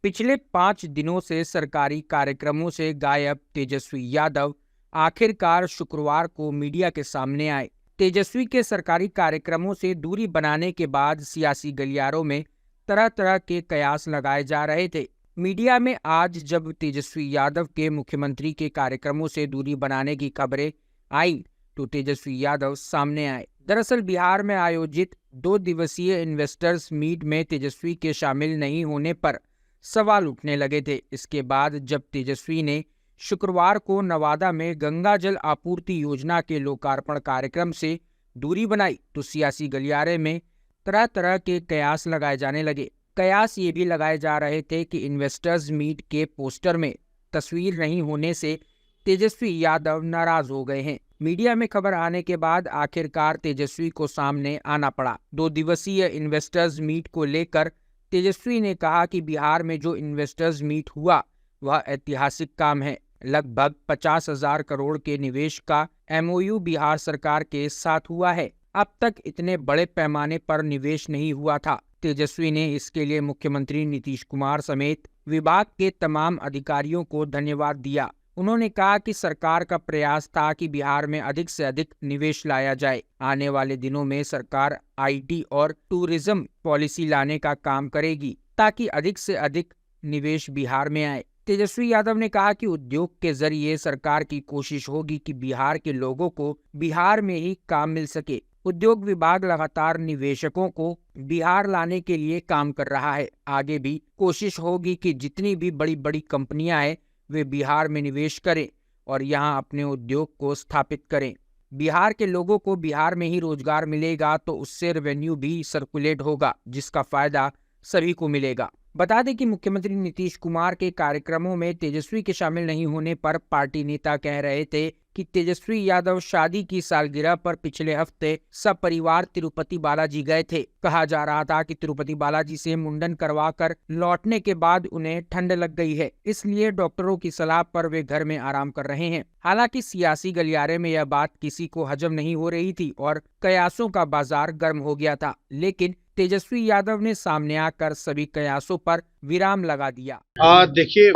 पिछले 5 दिनों से सरकारी कार्यक्रमों से गायब तेजस्वी यादव आखिरकार शुक्रवार को मीडिया के सामने आए। तेजस्वी के सरकारी कार्यक्रमों से दूरी बनाने के बाद सियासी गलियारों में तरह तरह के कयास लगाए जा रहे थे। मीडिया में आज जब तेजस्वी यादव के मुख्यमंत्री के कार्यक्रमों से दूरी बनाने की खबरें आई तो तेजस्वी यादव सामने आए। दरअसल बिहार में आयोजित 2 दिवसीय इन्वेस्टर्स मीट में तेजस्वी के शामिल नहीं होने पर सवाल उठने लगे थे। इसके बाद जब तेजस्वी ने शुक्रवार को नवादा में गंगा जल आपूर्ति योजना के लोकार्पण कार्यक्रम से दूरी बनाई तो सियासी गलियारे में तरह तरह के कयास लगाए जाने लगे। कयास ये भी लगाए जा रहे थे कि इन्वेस्टर्स मीट के पोस्टर में तस्वीर नहीं होने से तेजस्वी यादव नाराज हो गए हैं। मीडिया में खबर आने के बाद आखिरकार तेजस्वी को सामने आना पड़ा। 2 दिवसीय इन्वेस्टर्स मीट को लेकर तेजस्वी ने कहा कि बिहार में जो इन्वेस्टर्स मीट हुआ वह ऐतिहासिक काम है। लगभग 50,000 करोड़ के निवेश का MOU बिहार सरकार के साथ हुआ है। अब तक इतने बड़े पैमाने पर निवेश नहीं हुआ था। तेजस्वी ने इसके लिए मुख्यमंत्री नीतीश कुमार समेत विभाग के तमाम अधिकारियों को धन्यवाद दिया। उन्होंने कहा कि सरकार का प्रयास था कि बिहार में अधिक से अधिक निवेश लाया जाए। आने वाले दिनों में सरकार IT और टूरिज्म पॉलिसी लाने का काम करेगी ताकि अधिक से अधिक निवेश बिहार में आए। तेजस्वी यादव ने कहा कि उद्योग के जरिए सरकार की कोशिश होगी कि बिहार के लोगों को बिहार में ही काम मिल सके। उद्योग विभाग लगातार निवेशकों को बिहार लाने के लिए काम कर रहा है। आगे भी कोशिश होगी कि जितनी भी बड़ी बड़ी कंपनियां हैं वे बिहार में निवेश करें और यहां अपने उद्योग को स्थापित करें। बिहार के लोगों को बिहार में ही रोजगार मिलेगा तो उससे रेवेन्यू भी सर्कुलेट होगा, जिसका फायदा सभी को मिलेगा। बता दें कि मुख्यमंत्री नीतीश कुमार के कार्यक्रमों में तेजस्वी के शामिल नहीं होने पर पार्टी नेता कह रहे थे कि तेजस्वी यादव शादी की सालगिरह पर पिछले हफ्ते सपरिवार तिरुपति बालाजी गए थे। कहा जा रहा था कि तिरुपति बालाजी से मुंडन करवाकर लौटने के बाद उन्हें ठंड लग गई है, इसलिए डॉक्टरों की सलाह पर वे घर में आराम कर रहे हैं। हालांकि सियासी गलियारे में यह बात किसी को हजम नहीं हो रही थी और कयासों का बाजार गर्म हो गया था, लेकिन तेजस्वी यादव ने सामने आकर सभी कयासों पर विराम लगा दिया। देखिए,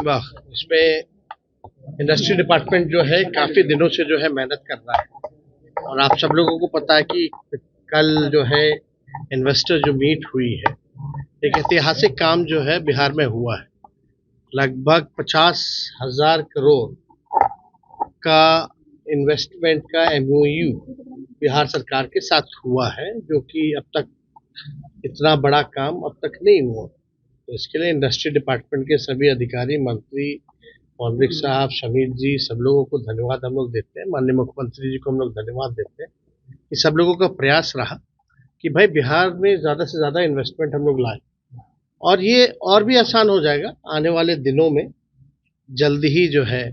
इसमें इंडस्ट्री डिपार्टमेंट जो है काफी दिनों से जो है मेहनत कर रहा है और आप सब लोगों को पता है कि कल जो है इन्वेस्टर जो मीट हुई है, एक ऐतिहासिक काम जो है बिहार में हुआ है। लगभग 50,000 करोड़ का इन्वेस्टमेंट का MOU बिहार सरकार के साथ हुआ है, जो कि अब तक इतना बड़ा काम अब तक नहीं हुआ। तो इसके लिए इंडस्ट्री डिपार्टमेंट के सभी अधिकारी, मंत्री, मौलिक साहब, शमीर जी, सब लोगों को धन्यवाद हम लोग देते हैं। माननीय मुख्यमंत्री जी को हम लोग धन्यवाद देते हैं कि सब लोगों का प्रयास रहा कि भाई बिहार में ज़्यादा से ज़्यादा इन्वेस्टमेंट हम लोग लाए और ये और भी आसान हो जाएगा आने वाले दिनों में। जल्दी ही जो है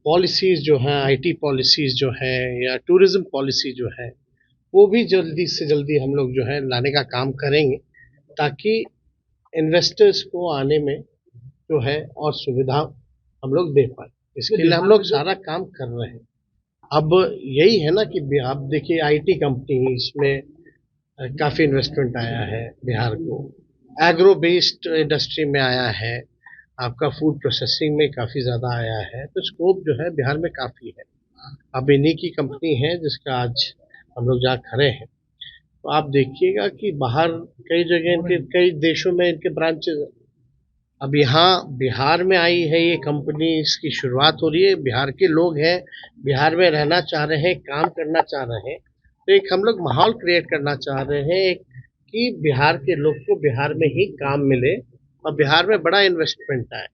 पॉलिसीज़ जो हैं, IT पॉलिसीज़ जो है या टूरिज्म पॉलिसी जो है, वो भी जल्दी से जल्दी हम लोग जो है लाने का काम करेंगे ताकि इन्वेस्टर्स को आने में जो है और सुविधा हम लोग दे पाए। इसके लिए हम लोग सारा काम कर रहे हैं। अब यही है ना कि आप देखिए IT कंपनी, इसमें काफ़ी इन्वेस्टमेंट आया है बिहार को, एग्रो बेस्ड इंडस्ट्री में आया है, आपका फूड प्रोसेसिंग में काफ़ी ज़्यादा आया है, तो स्कोप जो है बिहार में काफ़ी है। अब इन्हीं की कंपनी है जिसका आज हम लोग जहाँ खड़े हैं, तो आप देखिएगा कि बाहर कई जगह इनके, कई देशों में इनके ब्रांचेज। अब यहाँ बिहार में आई है ये कंपनी, इसकी शुरुआत हो रही है। बिहार के लोग हैं, बिहार में रहना चाह रहे हैं, काम करना चाह रहे हैं, तो एक हम लोग माहौल क्रिएट करना चाह रहे हैं एक कि बिहार के लोग को बिहार में ही काम मिले और बिहार में बड़ा इन्वेस्टमेंट आए।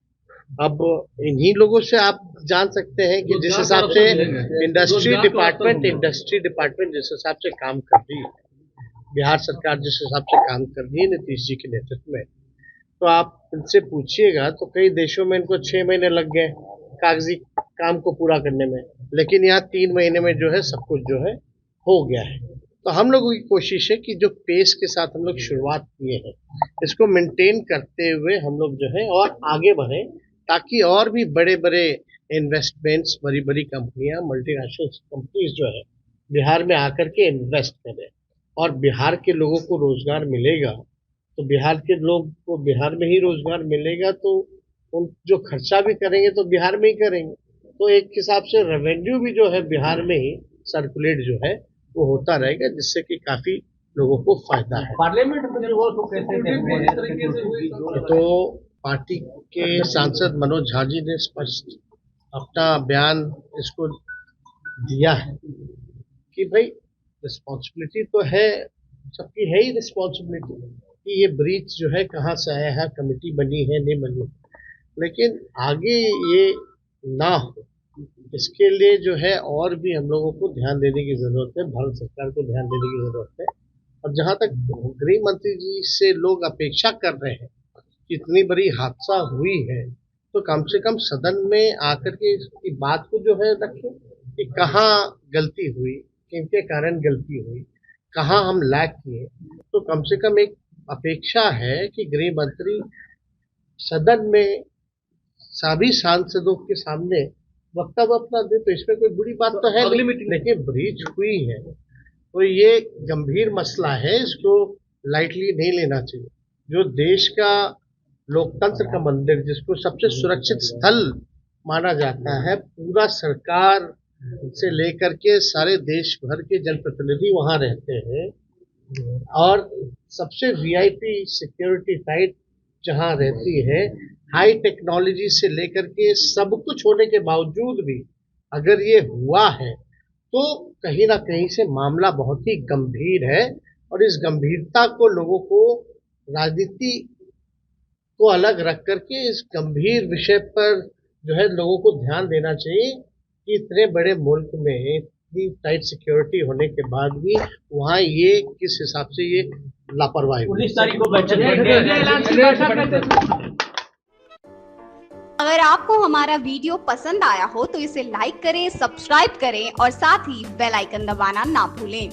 अब इन्हीं लोगों से आप जान सकते हैं कि जिस हिसाब से इंडस्ट्री डिपार्टमेंट जिस हिसाब से काम कर रही है, बिहार सरकार जिस हिसाब से काम कर रही है नीतीश जी के नेतृत्व में, तो आप इनसे पूछिएगा तो कई देशों में इनको 6 महीने लग गए कागजी काम को पूरा करने में, लेकिन यहाँ 3 महीने में जो है सब कुछ जो है हो गया है। तो हम लोगों की कोशिश है कि जो पेस के साथ हम लोग शुरुआत किए हैं, इसको मेंटेन करते हुए हम लोग जो है और आगे बढ़े ताकि और भी बड़े बड़े इन्वेस्टमेंट्स, बड़ी बड़ी कंपनियां, मल्टीनेशनल कंपनीज जो है बिहार में आकर के इन्वेस्ट करें और बिहार के लोगों को रोजगार मिलेगा तो बिहार के लोग को बिहार में ही रोजगार मिलेगा, तो उन जो खर्चा भी करेंगे तो बिहार में ही करेंगे, तो एक हिसाब से रेवेन्यू भी जो है बिहार में ही सर्कुलेट जो है वो होता रहेगा, जिससे कि काफी लोगों को फायदा है। पार्लियामेंट में जो तो कैसे देखते हैं? तो पार्टी के सांसद मनोज झा जी ने स्पष्ट अपना बयान इसको दिया है कि भाई रिस्पॉन्सिबिलिटी तो है, सबकी है ही रिस्पॉन्सिबिलिटी कि ये ब्रीच जो है कहाँ से आया है, कमेटी बनी है नहीं बनी, लेकिन आगे ये ना हो इसके लिए जो है और भी हम लोगों को ध्यान देने की जरूरत है, भारत सरकार को ध्यान देने की जरूरत है। और जहां तक गृह मंत्री जी से लोग अपेक्षा कर रहे हैं कि इतनी बड़ी हादसा हुई है, तो कम से कम सदन में आकर के इसकी बात को जो है रखें कि कहाँ गलती हुई, किनके कारण गलती हुई, कहाँ हम लैग किए। तो कम से कम एक अपेक्षा है कि गृह मंत्री सदन में सभी सांसदों के सामने वक्तव्य अपना दे, तो इसमें कोई बुरी बात तो है नहीं, लेकिन ब्रीच हुई है तो ये गंभीर मसला है, इसको लाइटली नहीं लेना चाहिए। जो देश का लोकतंत्र का मंदिर, जिसको सबसे सुरक्षित स्थल माना जाता है, पूरा सरकार से लेकर के सारे देश भर के जनप्रतिनिधि वहां रहते हैं, और सबसे वीआईपी सिक्योरिटी टाइट जहां रहती है, हाई टेक्नोलॉजी से लेकर के सब कुछ होने के बावजूद भी अगर ये हुआ है तो कहीं ना कहीं से मामला बहुत ही गंभीर है, और इस गंभीरता को लोगों को राजनीति को अलग रख करके इस गंभीर विषय पर जो है लोगों को ध्यान देना चाहिए कि इतने बड़े मुल्क में इतनी टाइट सिक्योरिटी होने के बाद भी वहाँ ये किस हिसाब से ये लापरवाही हुई। 19 तारीख को बैठक। अगर आपको हमारा वीडियो पसंद आया हो तो इसे लाइक करें, सब्सक्राइब करें और साथ ही बेल आइकन दबाना ना भूलें।